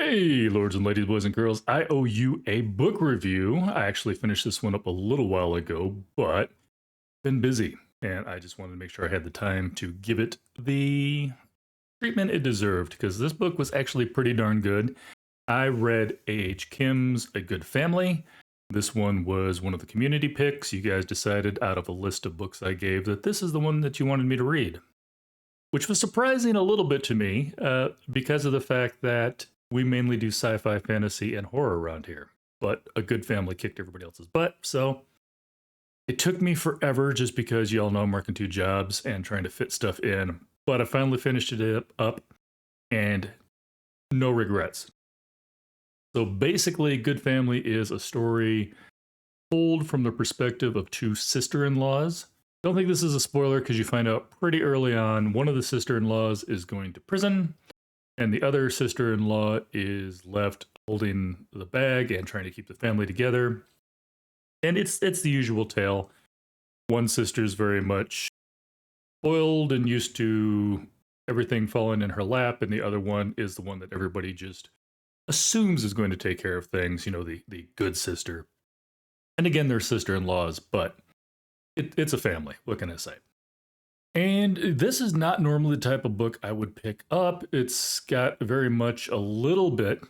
Hey, lords and ladies, boys and girls, I owe you a book review. I actually finished this one up a little while ago, but been busy, and I just wanted to make sure I had the time to give it the treatment it deserved, because this book was actually pretty darn good. I read A.H. Kim's A Good Family. This one was one of the community picks. You guys decided out of a list of books I gave that this is the one that you wanted me to read, which was surprising a little bit to me because of the fact that we mainly do sci-fi, fantasy, and horror around here. But A Good Family kicked everybody else's butt, so it took me forever just because y'all know I'm working two jobs and trying to fit stuff in. But I finally finished it up and no regrets. So basically, Good Family is a story told from the perspective of two sister-in-laws. Don't think this is a spoiler because you find out pretty early on one of the sister-in-laws is going to prison and the other sister-in-law is left holding the bag and trying to keep the family together. And it's the usual tale. One sister's very much spoiled and used to everything falling in her lap, and the other one is the one that everybody just assumes is going to take care of things, you know, the good sister. And again, they're sister-in-laws, but it's a family. What can I say? And this is not normally the type of book I would pick up. It's got very much a little bit,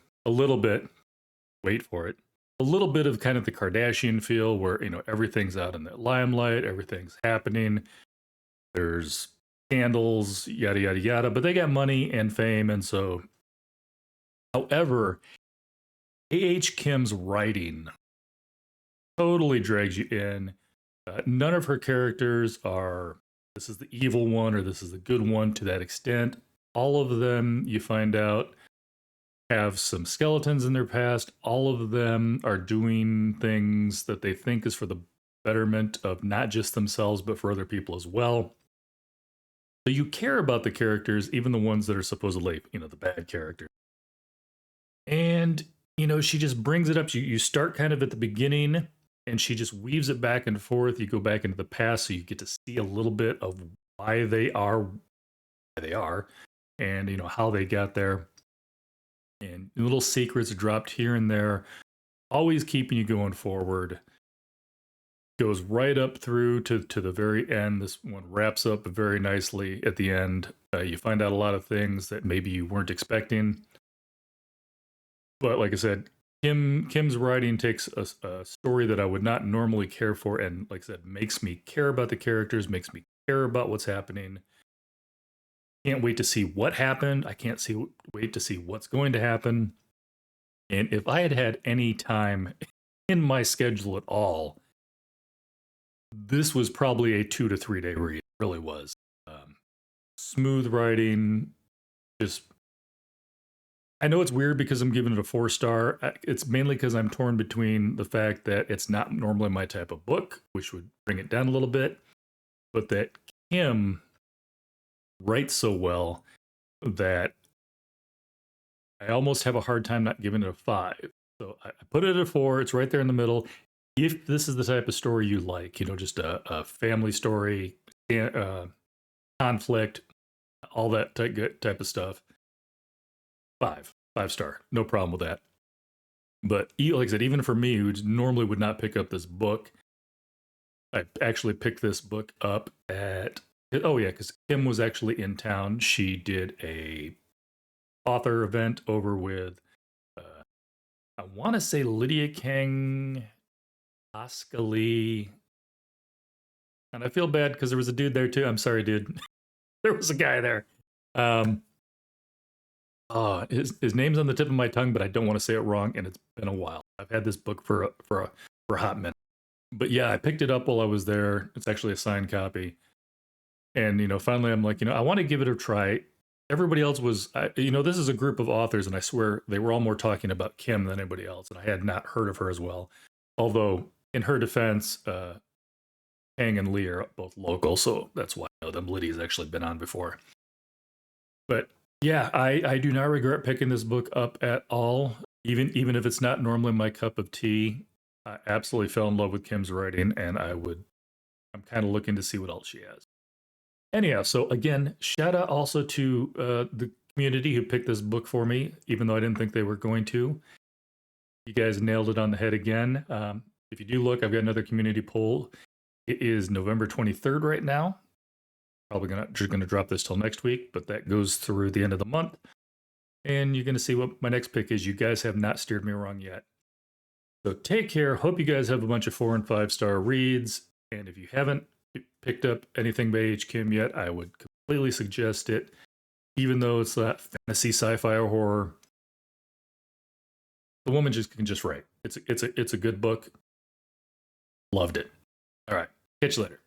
wait for it, a little bit of kind of the Kardashian feel where, you know, everything's out in the limelight, everything's happening. There's scandals, yada, yada, yada, but they got money and fame. And so, however, A.H. Kim's writing totally drags you in. None of her characters are, this is the evil one or this is the good one to that extent. All of them, you find out, have some skeletons in their past. All of them are doing things that they think is for the betterment of not just themselves, but for other people as well. So you care about the characters, even the ones that are supposedly, you know, the bad characters. And, you know, she just brings it up. You start kind of at the beginning and she just weaves it back and forth. You go back into the past so you get to see a little bit of why they are and, you know, how they got there. And little secrets dropped here and there, always keeping you going forward. Goes right up through to the very end. This one wraps up very nicely at the end. You find out a lot of things that maybe you weren't expecting. But like I said, Kim's writing takes a story that I would not normally care for, and like I said, makes me care about the characters, makes me care about what's happening. Can't wait to see what happened. I can't wait to see what's going to happen. And if I had had any time in my schedule at all, this was probably a 2 to 3 day read. It really was. Smooth writing, just, I know it's weird because I'm giving it a 4-star. It's mainly because I'm torn between the fact that it's not normally my type of book, which would bring it down a little bit, but that Kim writes so well that I almost have a hard time not giving it a 5. So I put it at a 4. It's right there in the middle. If this is the type of story you like, you know, just a family story, conflict, all that type of stuff, 5-star, no problem with that. But like I said, even for me, who normally would not pick up this book, I actually picked this book up at, oh yeah, because Kim was actually in town. She did a author event over with, I want to say Lydia Kang, Ascali, and I feel bad because there was a dude there too. I'm sorry, dude. There was a guy there. His name's on the tip of my tongue, but I don't want to say it wrong, and it's been a while. I've had this book for a hot minute. But yeah, I picked it up while I was there. It's actually a signed copy. And, you know, finally I'm like, you know, I want to give it a try. Everybody else was, you know, this is a group of authors, and I swear they were all more talking about Kim than anybody else, and I had not heard of her as well. Although, in her defense, Kang and Lee are both local, so that's why I know them. Lydia's actually been on before. But yeah, I do not regret picking this book up at all, even if it's not normally my cup of tea. I absolutely fell in love with Kim's writing, and I'm kind of looking to see what else she has. Anyhow, so again, shout out also to the community who picked this book for me, even though I didn't think they were going to. You guys nailed it on the head again. If you do look, I've got another community poll. It is November 23rd right now. Probably just gonna drop this till next week, but that goes through the end of the month. And you're gonna see what my next pick is. You guys have not steered me wrong yet. So take care. Hope you guys have a bunch of 4 and 5-star reads. And if you haven't picked up anything by H. Kim yet, I would completely suggest it. Even though it's that fantasy, sci-fi, or horror, the woman can just write. It's a good book. Loved it. All right. Catch you later.